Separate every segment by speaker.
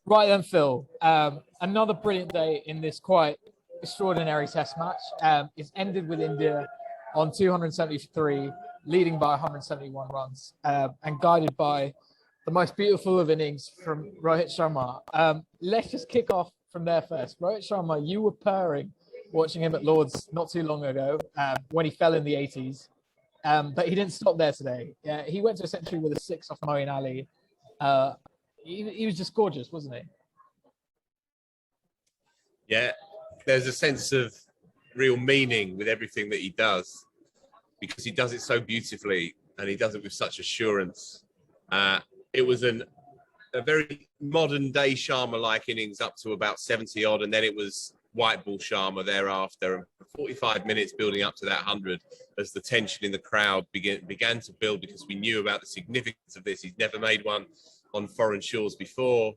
Speaker 1: Right then, Phil. Another brilliant day in this quite extraordinary test match. It's ended with India on 273, leading by 171 runs, and guided by the most beautiful of innings from Rohit Sharma. Let's just kick off from there first. Rohit Sharma, you were purring watching him at Lord's not too long ago when he fell in the 80s. But he didn't stop there today. He went to a century with a 6 off Moeen Ali. He was just gorgeous, wasn't he?
Speaker 2: Yeah, there's a sense of real meaning with everything that he does, because he does it so beautifully and he does it with such assurance. It was a very modern day Sharma-like innings up to about 70 odd, and then it was white ball Sharma thereafter, and 45 minutes building up to that 100 as the tension in the crowd began to build, because we knew about the significance of this. He's never made one on foreign shores before,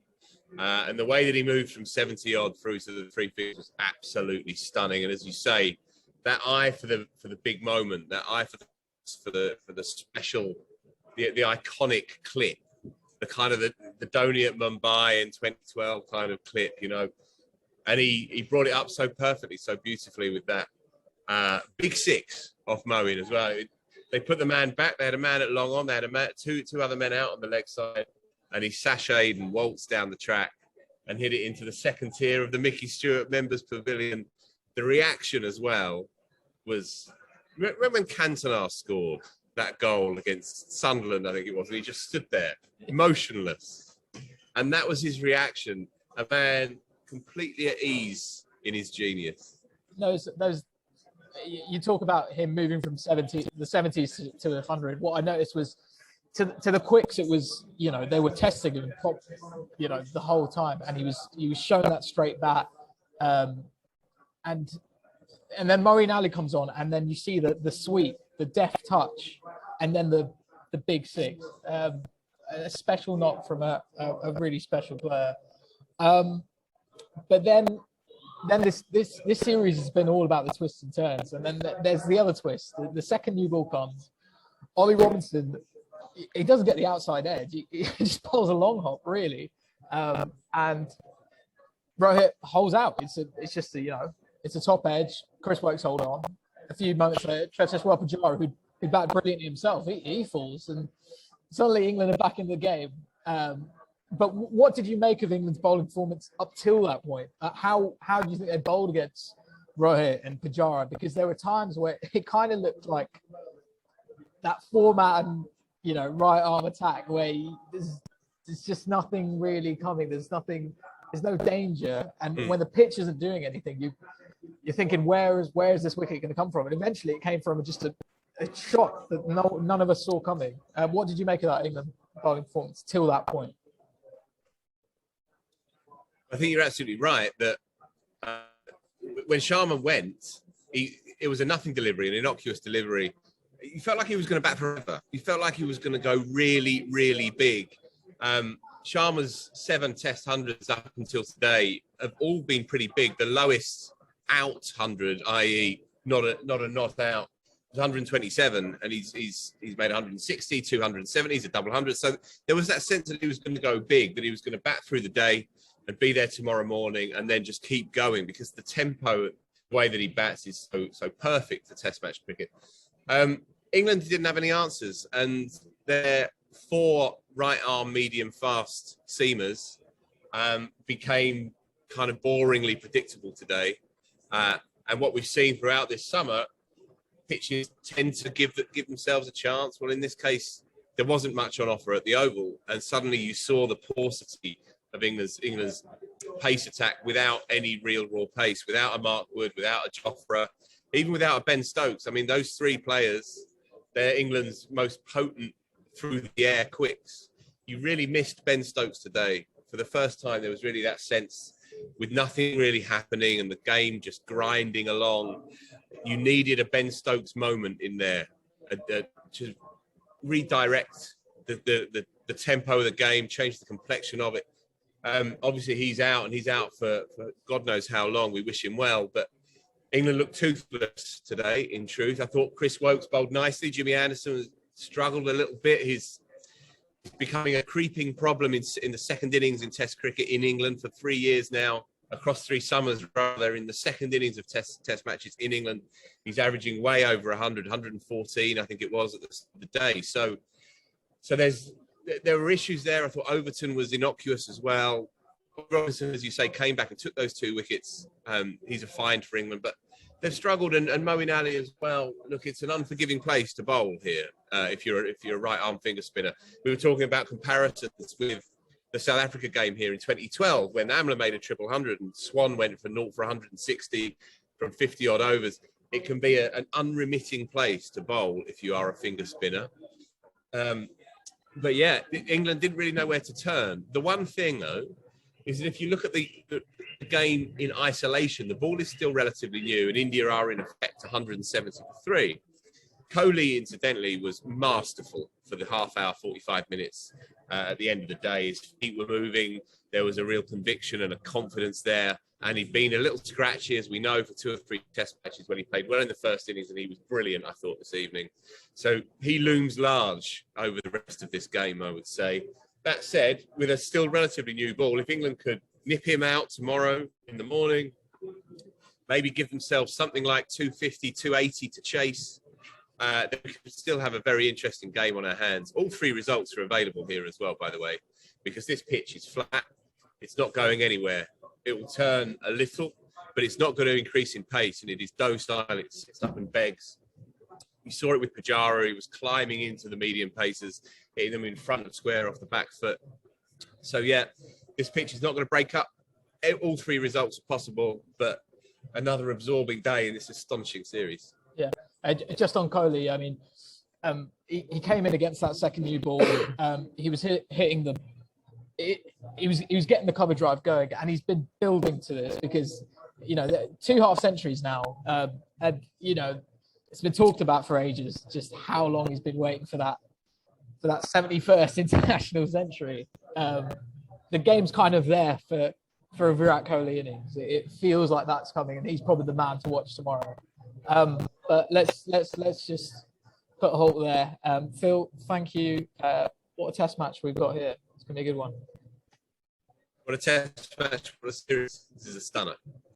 Speaker 2: and the way that he moved from 70 odd through to the 350 was absolutely stunning. And as you say, that eye for the big moment, that eye for the special, the iconic clip, the kind of the Dhoni at Mumbai in 2012 kind of clip, you know. And he brought it up so perfectly, so beautifully with that big 6 off Moeen as well. They put the man back. They had a man at long on. They had two other men out on the leg side, and he sashayed and waltzed down the track and hit it into the second tier of the Mickey Stewart Members Pavilion. The reaction as well was, remember when Cantona scored that goal against Sunderland, I think it was, and he just stood there motionless, and that was his reaction. A man completely at ease in his genius.
Speaker 1: Those you talk about him moving from the 70s to the 100. What I noticed was to the quicks, it was, you know, they were testing him, you know, the whole time, and he was showing that straight bat, and then Moeen Ali comes on, and then you see the sweep, the deft touch, and then the big 6, a special knock from a really special player. But then this series has been all about the twists and turns, and then there's the other twist. The second new ball comes, Ollie Robinson, he doesn't get the outside edge. He just pulls a long hop, really, and Rohit holds out. It's just it's a top edge. Chris Wokes hold on. A few moments later, Cheteshwar Pujara, who batted brilliantly himself, he falls, and suddenly England are back in the game. But what did you make of England's bowling performance up till that point? How do you think they bowled against Rohit and Pujara? Because there were times where it kind of looked like that four-man, right arm attack where there's just nothing really coming. There's no danger. And when the pitch isn't doing anything, you're thinking, where is this wicket going to come from? And eventually it came from just a shot that none of us saw coming. What did you make of that England bowling performance till that point?
Speaker 2: I think you're absolutely right that when Sharma went, it was a nothing delivery, an innocuous delivery. You felt like he was going to bat forever. You felt like he was going to go really, really big. Sharma's 7 Test hundreds up until today have all been pretty big. The lowest out 100, i.e., not a not out, was 127, and he's made 160, 270, he's a double 100. So there was that sense that he was going to go big, that he was going to bat through the day and be there tomorrow morning, and then just keep going, because the tempo, the way that he bats is so perfect for Test match cricket. England didn't have any answers, and their 4 right arm medium fast seamers became kind of boringly predictable today. And what we've seen throughout this summer, pitches tend to give themselves a chance. Well, in this case, there wasn't much on offer at the Oval, and suddenly you saw the paucity of England's pace attack without any real raw pace, without a Mark Wood, without a Jofra, even without a Ben Stokes. I mean, those 3 players, they're England's most potent through the air quicks. You really missed Ben Stokes today. For the first time, there was really that sense, with nothing really happening and the game just grinding along, you needed a Ben Stokes moment in there to redirect the tempo of the game, change the complexion of it. Obviously, he's out, and he's out for God knows how long. We wish him well, but England looked toothless today, in truth. I thought Chris Wokes bowled nicely. Jimmy Anderson struggled a little bit. becoming a creeping problem in the second innings in Test cricket in England for 3 years now, across 3 summers rather, in the second innings of Test matches in England. He's averaging way over 100, 114, I think it was at the day. So there were issues there. I thought Overton was innocuous as well. Robinson, as you say, came back and took those 2 wickets. He's a find for England, but they've struggled, and Moeen Ali as well. Look, it's an unforgiving place to bowl here if you're a right arm finger spinner. We were talking about comparisons with the South Africa game here in 2012 when Amla made a 100 and Swan went for 0 for 160 from 50 odd overs. It can be an unremitting place to bowl if you are a finger spinner. But yeah, England didn't really know where to turn. The one thing though is that if you look at the game in isolation, the ball is still relatively new, and India are in effect 173. Kohli, incidentally, was masterful for the half hour, 45 minutes at the end of the day. His feet were moving. There was a real conviction and a confidence there. And he'd been a little scratchy, as we know, for 2 or 3 Test matches when he played well in the first innings, and he was brilliant, I thought, this evening. So he looms large over the rest of this game, I would say. That said, with a still relatively new ball, if England could nip him out tomorrow in the morning, maybe give themselves something like 250, 280 to chase, then we could still have a very interesting game on our hands. All 3 results are available here as well, by the way, because this pitch is flat. It's not going anywhere. It will turn a little, but it's not going to increase in pace, and it is docile. It sits up and begs. We saw it with Pujara. He was climbing into the medium paces, hitting them in front of square off the back foot. So, yeah, this pitch is not going to break up. All 3 results are possible, but another absorbing day in this astonishing series.
Speaker 1: Yeah, just on Kohli, I mean, he came in against that second new ball. He was hitting the... He was getting the cover drive going, and he's been building to this because, 2 half centuries now, and it's been talked about for ages, just how long he's been waiting for that 71st international century. The game's kind of there for a Virat Kohli innings. It feels like that's coming, and he's probably the man to watch tomorrow. But let's just put a halt there. Phil, thank you. What a Test match we've got here. It's going to be a good one.
Speaker 2: What a Test match, what a series. This is a stunner.